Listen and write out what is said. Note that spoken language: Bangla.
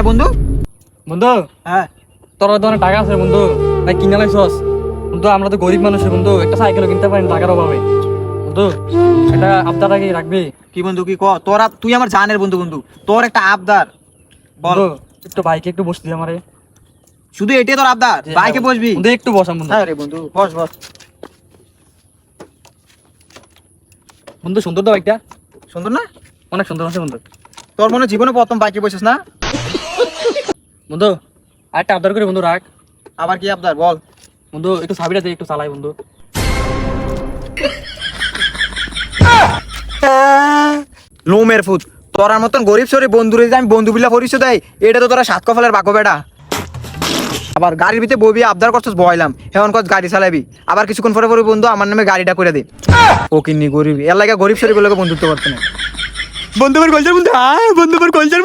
আরে বন্ধু বন্ধু হ্যাঁ তোর তো অনেক টাকা আছে বন্ধু, ভাই কিনে লাইছস বন্ধু। আমরা তো গরিব মানুষ বন্ধু, একটা সাইকেল কিনতে পারি না টাকার অভাবে বন্ধু। এটা আবদারটা কি রাখবি কি বন্ধু কি ক তোরা, তুই আমার জানের বন্ধু বন্ধু, তোর একটা আবদার বল। বন্ধু? একটু বাইকে একটু বসতে দে আমারে। শুধু এটাই তোর আবদার? বাইকে বসবি? বন্ধু একটু বসাম বন্ধু। হ্যাঁ রে বন্ধু, বস বস। বন্ধু সুন্দর তো বাইকটা, সুন্দর না? অনেক সুন্দর আছে বন্ধু। তোর মনে হয় জীবনে প্রথম বাইকে বসিস না? বন্ধু আরেকটা আবদার করে বন্ধু রাখ। আবার কি আবদার বল? বন্ধু একটু চাবিটা দিয়ে একটু চালাই বন্ধু। লোমের ফুট, তোরার মতন গরিব শরীর বন্ধুরে যে আমি বন্ধু বিলা পরিচয় দেয়, এটা তো তোরা সাত কপালের বাকো বেটা। আবার গাড়ির ভিতরে ববি আবদার করছিস বয়লাম, এখন কত গাড়ি চালাবি, আবার কিছুক্ষণ পরে পরে বন্ধু আমার নামে গাড়িটা করে দে। ও কিন্নি গরিব, এর লাগে গরিব শরীর বলে বন্ধুত্ব করতে না। বন্ধু আমার কলচার বন্ধু, হ্যাঁ বন্ধু আমার কলচার